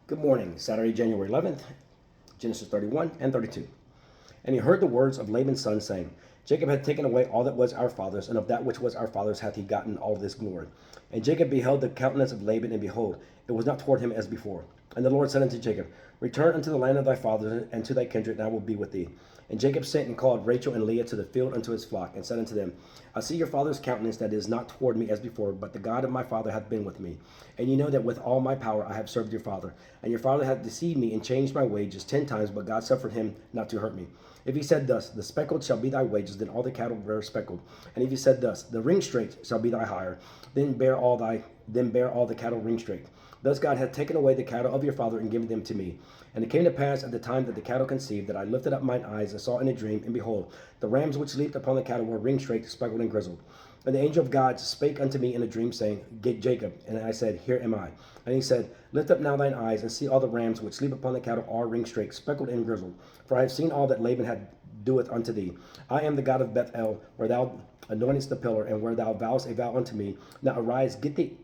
Good morning, Saturday, January 11th, Genesis 31 and 32. And he heard the words of Laban's son, saying, Jacob hath taken away all that was our father's, and of that which was our father's hath he gotten all this glory. And Jacob beheld the countenance of Laban, and behold, it was not toward him as before. And the Lord said unto Jacob, Return unto the land of thy fathers, and to thy kindred, and I will be with thee. And Jacob sent and called Rachel and Leah to the field unto his flock, and said unto them, I see your father's countenance that is not toward me as before, but the God of my father hath been with me. And ye know that with all my power I have served your father. And your father hath deceived me and changed my wages 10 times, but God suffered him not to hurt me. If he said thus, the speckled shall be thy wages, then all the cattle were speckled. And if he said thus, the ring straight shall be thy hire, then bear all the cattle ring straight. Thus God hath taken away the cattle of your father and given them to me. And it came to pass at the time that the cattle conceived, that I lifted up mine eyes and saw in a dream, and behold, the rams which leaped upon the cattle were ring straight, speckled, and grizzled. And the angel of God spake unto me in a dream, saying, Get Jacob. And I said, Here am I. And he said, Lift up now thine eyes, and see all the rams which sleep upon the cattle are ring straight, speckled, and grizzled. For I have seen all that Laban had doeth unto thee. I am the God of Bethel, where thou anointest the pillar, and where thou vowest a vow unto me. Now arise, get thee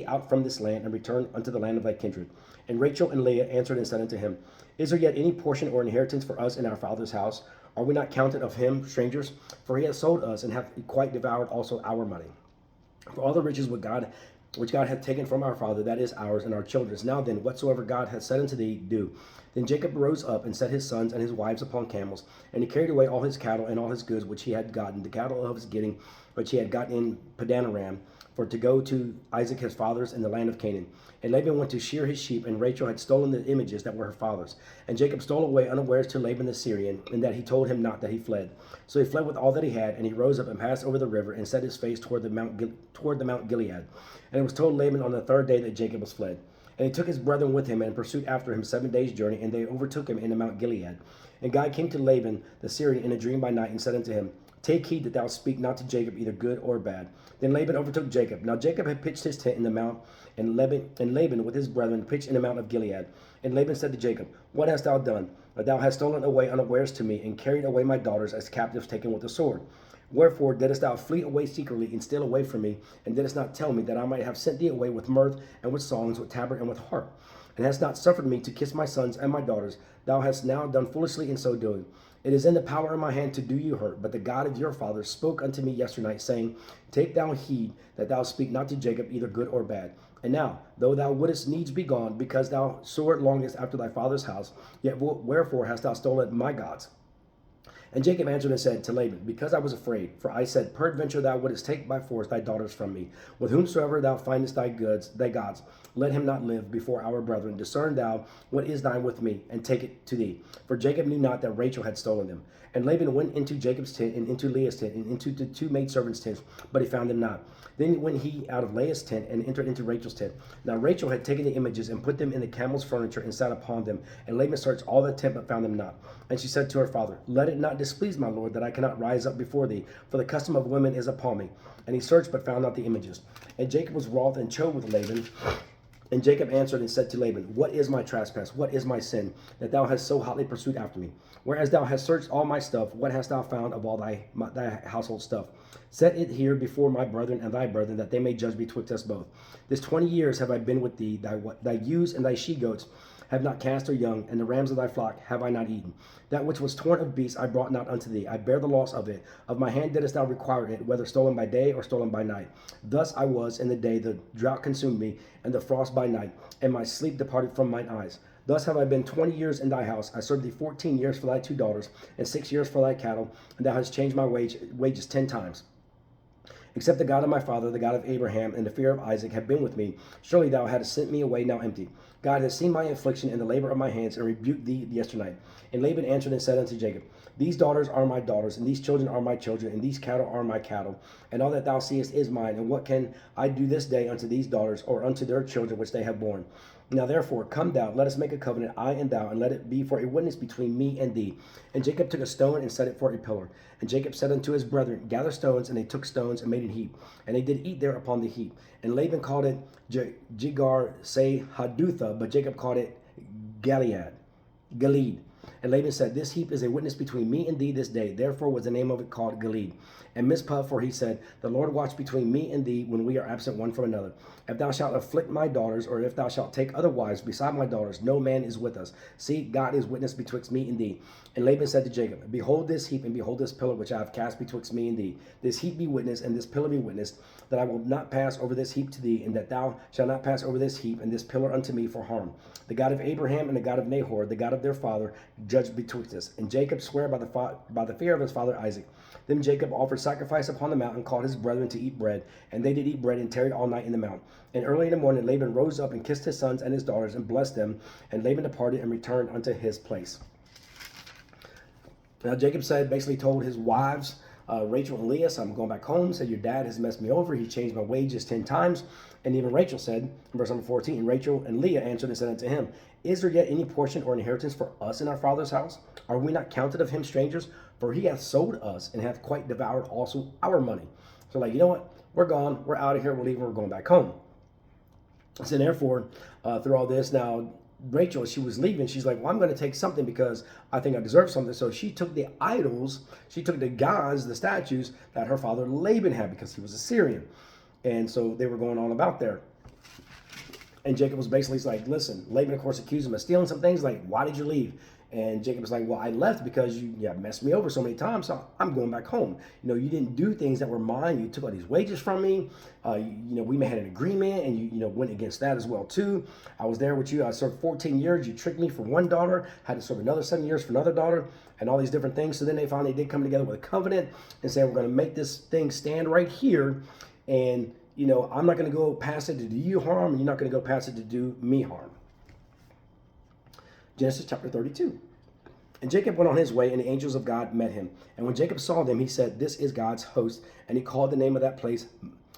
out from this land, and return unto the land of thy kindred. And Rachel and Leah answered and said unto him, Is there yet any portion or inheritance for us in our father's house? Are we not counted of him strangers? For he hath sold us, and hath quite devoured also our money. For all the riches which God hath taken from our father, that is ours and our children's. Now then, whatsoever God hath said unto thee, do. Then Jacob rose up and set his sons and his wives upon camels, and he carried away all his cattle and all his goods which he had gotten, the cattle of his getting, which he had gotten in Padanaram, for to go to Isaac his father's in the land of Canaan. And Laban went to shear his sheep, and Rachel had stolen the images that were her father's. And Jacob stole away unawares to Laban the Syrian, in that he told him not that he fled. So he fled with all that he had, and he rose up and passed over the river, and set his face toward the Mount Gilead. And it was told Laban on the third day that Jacob was fled. And he took his brethren with him, and pursued after him 7 days' journey, and they overtook him in the Mount Gilead. And God came to Laban the Syrian in a dream by night, and said unto him, Take heed that thou speak not to Jacob either good or bad. Then Laban overtook Jacob. Now Jacob had pitched his tent in the mount, and Laban with his brethren pitched in the mount of Gilead. And Laban said to Jacob, What hast thou done? That thou hast stolen away unawares to me, and carried away my daughters as captives taken with the sword. Wherefore didst thou flee away secretly, and steal away from me, and didst not tell me, that I might have sent thee away with mirth, and with songs, with tabret, and with harp? And hast not suffered me to kiss my sons and my daughters. Thou hast now done foolishly in so doing. It is in the power of my hand to do you hurt. But the God of your fathers spoke unto me yesternight, saying, Take thou heed that thou speak not to Jacob either good or bad. And now, though thou wouldest needs be gone, because thou sore longest after thy father's house, yet wherefore hast thou stolen my gods? And Jacob answered and said to Laban, Because I was afraid, for I said, Peradventure thou wouldest take by force thy daughters from me. With whomsoever thou findest thy gods, let him not live before our brethren. Discern thou what is thine with me, and take it to thee. For Jacob knew not that Rachel had stolen them. And Laban went into Jacob's tent, and into Leah's tent, and into the two maidservants' tents, but he found them not. Then went he out of Leah's tent, and entered into Rachel's tent. Now Rachel had taken the images, and put them in the camel's furniture, and sat upon them. And Laban searched all the tent, but found them not. And she said to her father, Let it not displease my lord, that I cannot rise up before thee, for the custom of women is upon me. And he searched, but found not the images. And Jacob was wroth and chode with Laban. And Jacob answered and said to Laban, What is my trespass? What is my sin, that thou hast so hotly pursued after me? Whereas thou hast searched all my stuff, what hast thou found of all thy household stuff? Set it here before my brethren and thy brethren, that they may judge betwixt us both. This 20 years have I been with thee. Thy ewes and thy she-goats have not cast their young, and the rams of thy flock have I not eaten. That which was torn of beasts I brought not unto thee. I bear the loss of it. Of my hand didst thou require it, whether stolen by day or stolen by night. Thus I was in the day, the drought consumed me, and the frost by night, and my sleep departed from mine eyes. Thus have I been 20 years in thy house. I served thee 14 years for thy 2 daughters, and 6 years for thy cattle, and thou hast changed my wages 10 times. Except the God of my father, the God of Abraham, and the fear of Isaac have been with me, surely thou hadst sent me away now empty. God has seen my affliction and the labor of my hands, and rebuked thee yesternight. And Laban answered and said unto Jacob, These daughters are my daughters, and these children are my children, and these cattle are my cattle, and all that thou seest is mine. And what can I do this day unto these daughters, or unto their children which they have borne? Now therefore, come thou, let us make a covenant, I and thou, and let it be for a witness between me and thee. And Jacob took a stone and set it for a pillar. And Jacob said unto his brethren, Gather stones, and they took stones and made an heap. And they did eat there upon the heap. And Laban called it Jigar say Hadutha, but Jacob called it Gilead. And Laban said, this heap is a witness between me and thee this day. Therefore was the name of it called Gilead. And Mizpah, for he said, the Lord watch between me and thee when we are absent one from another. If thou shalt afflict my daughters, or if thou shalt take other wives beside my daughters, no man is with us. See, God is witness betwixt me and thee. And Laban said to Jacob, behold this heap, and behold this pillar which I have cast betwixt me and thee. This heap be witness, and this pillar be witness, that I will not pass over this heap to thee, and that thou shalt not pass over this heap and this pillar unto me for harm. The God of Abraham and the God of Nahor, the God of their father, judged betwixt us. And Jacob sware by the fear of his father Isaac. Then Jacob offered sacrifice upon the mount, and called his brethren to eat bread. And they did eat bread, and tarried all night in the mount. And early in the morning Laban rose up, and kissed his sons and his daughters, and blessed them. And Laban departed, and returned unto his place. Now Jacob basically told his wives, Rachel and Leah, so I'm going back home, said, your dad has messed me over. He changed my wages 10 times. And even Rachel said, in verse number 14, and Rachel and Leah answered and said unto him, is there yet any portion or inheritance for us in our father's house? Are we not counted of him strangers? For he hath sold us, and hath quite devoured also our money. So like, you know what? We're gone. We're out of here. We're leaving. We're going back home. So therefore, through all this, now Rachel, as she was leaving, she's like, well, I'm going to take something because I think I deserve something. So she took the idols, she took the gods, the statues that her father Laban had, because he was a Syrian. And so they were going on about there. And Jacob was basically like, listen, Laban, of course, accused him of stealing some things. Like, why did you leave? And Jacob was like, well, I left because you messed me over so many times, so I'm going back home. You know, you didn't do things that were mine. You took all these wages from me. We had an agreement, and you went against that as well, too. I was there with you. I served 14 years. You tricked me for one daughter. Had to serve another 7 years for another daughter, and all these different things. So then they finally did come together with a covenant and say, we're going to make this thing stand right here. And, I'm not going to go past it to do you harm, and you're not going to go past it to do me harm. Genesis chapter 32. And Jacob went on his way, and the angels of God met him. And when Jacob saw them, he said, this is God's host. And he called the name of that place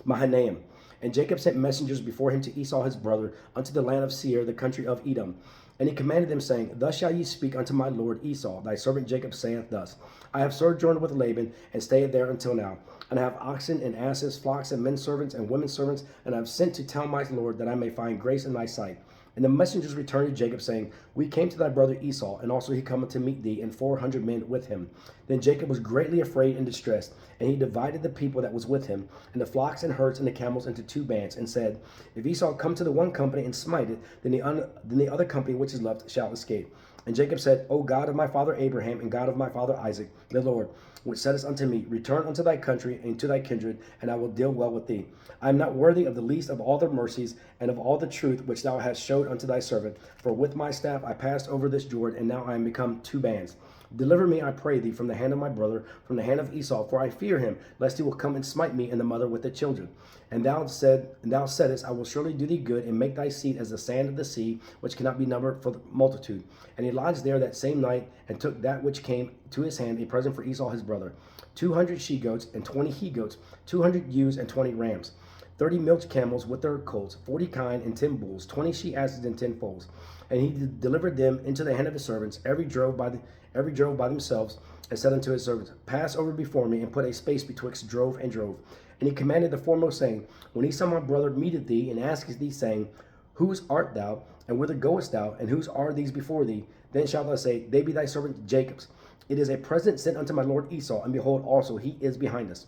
Mahanaim. And Jacob sent messengers before him to Esau his brother, unto the land of Seir, the country of Edom. And he commanded them, saying, thus shall ye speak unto my lord Esau. Thy servant Jacob saith thus, I have sojourned with Laban, and stayed there until now. And I have oxen and asses, flocks and men servants and women servants, and I have sent to tell my lord that I may find grace in thy sight. And the messengers returned to Jacob, saying, we came to thy brother Esau, and also he cometh to meet thee, and 400 men with him. Then Jacob was greatly afraid and distressed, and he divided the people that was with him, and the flocks and herds and the camels into 2 bands, and said, if Esau come to the one company and smite it, then the other company which is left shall escape. And Jacob said, O God of my father Abraham, and God of my father Isaac, the Lord, which saidst unto me, return unto thy country and to thy kindred, and I will deal well with thee. I am not worthy of the least of all the mercies and of all the truth which thou hast showed unto thy servant. For with my staff I passed over this Jordan, and now I am become 2 bands. Deliver me, I pray thee, from the hand of my brother, from the hand of Esau, for I fear him, lest he will come and smite me and the mother with the children. And thou saidst, I will surely do thee good, and make thy seed as the sand of the sea, which cannot be numbered for the multitude. And he lodged there that same night, and took that which came to his hand, a present for Esau his brother, 200 she-goats and 20 he-goats, 200 ewes and 20 rams, 30 milch camels with their colts, 40 kine and 10 bulls, 20 she-asses and 10 foals. And he delivered them into the hand of his servants, every drove by themselves, and said unto his servants, pass over before me, and put a space betwixt drove and drove. And he commanded the foremost, saying, when Esau my brother meeteth thee, and asketh thee, saying, whose art thou, and whither goest thou, and whose are these before thee? Then shalt thou say, they be thy servant Jacob's. It is a present sent unto my lord Esau, and behold, also he is behind us.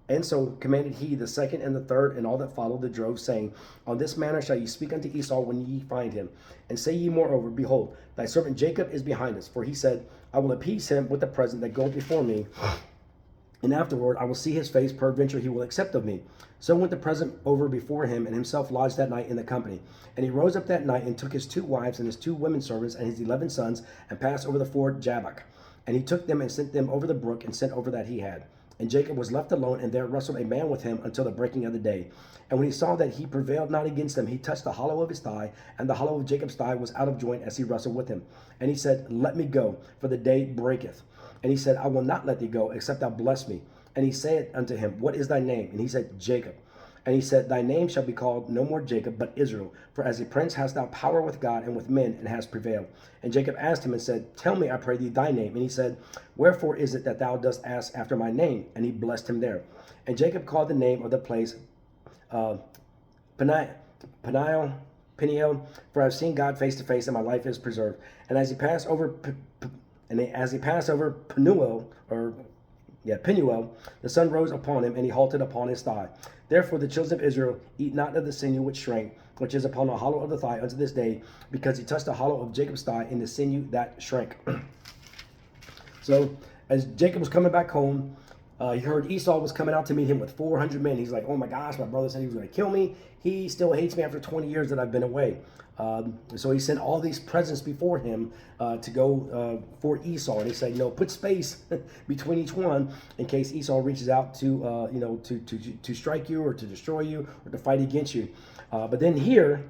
And so commanded he the second and the third, and all that followed the drove, saying, on this manner shall ye speak unto Esau when ye find him. And say ye moreover, behold, thy servant Jacob is behind us. For he said, I will appease him with the present that goeth before me, and afterward I will see his face, peradventure he will accept of me. So went the present over before him, and himself lodged that night in the company. And he rose up that night, and took his 2 wives, and his 2 women servants, and his 11 sons, and passed over the ford Jabbok. And he took them, and sent them over the brook, and sent over that he had. And Jacob was left alone, and there wrestled a man with him until the breaking of the day. And when he saw that he prevailed not against him, he touched the hollow of his thigh, and the hollow of Jacob's thigh was out of joint as he wrestled with him. And he said, let me go, for the day breaketh. And he said, I will not let thee go, except thou bless me. And he said unto him, what is thy name? And he said, Jacob. And he said, thy name shall be called no more Jacob, but Israel. For as a prince hast thou power with God and with men, and hast prevailed. And Jacob asked him and said, tell me, I pray thee, thy name. And he said, wherefore is it that thou dost ask after my name? And he blessed him there. And Jacob called the name of the place Peniel, for I have seen God face to face, and my life is preserved. And as he passed over And as he passed over Penuel, the sun rose upon him, and he halted upon his thigh. Therefore the children of Israel eat not of the sinew which shrank, which is upon the hollow of the thigh unto this day, because he touched the hollow of Jacob's thigh in the sinew that shrank. So as Jacob was coming back home, he heard Esau was coming out to meet him with 400 men. He's like, oh my gosh, my brother said he was going to kill me. He still hates me after 20 years that I've been away. So he sent all these presents before him to go for Esau. And he said, put space between each one in case Esau reaches out to strike you or to destroy you or to fight against you. But then here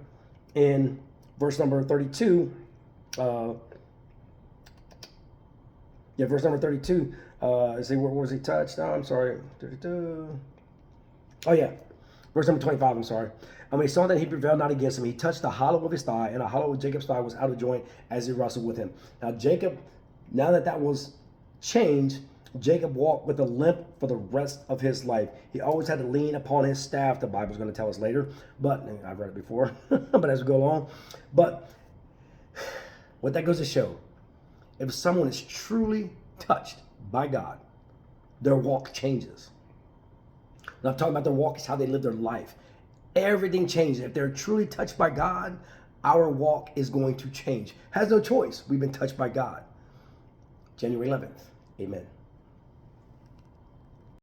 in verse number 32, verse number 32, let's see, where was he touched? Oh, I'm sorry. 32. Oh, yeah. Verse number 25, I'm sorry. When he saw that he prevailed not against him, he touched the hollow of his thigh, and the hollow of Jacob's thigh was out of joint as he wrestled with him. Now, Jacob, now that was changed, Jacob walked with a limp for the rest of his life. He always had to lean upon his staff, the Bible's going to tell us later. But, I've read it before, but as we go along. But what that goes to show, if someone is truly touched by God, their walk changes. Now I'm talking about their walk is how they live their life. Everything changes. If they're truly touched by God, our walk is going to change. Has no choice. We've been touched by God. January 11th. Amen.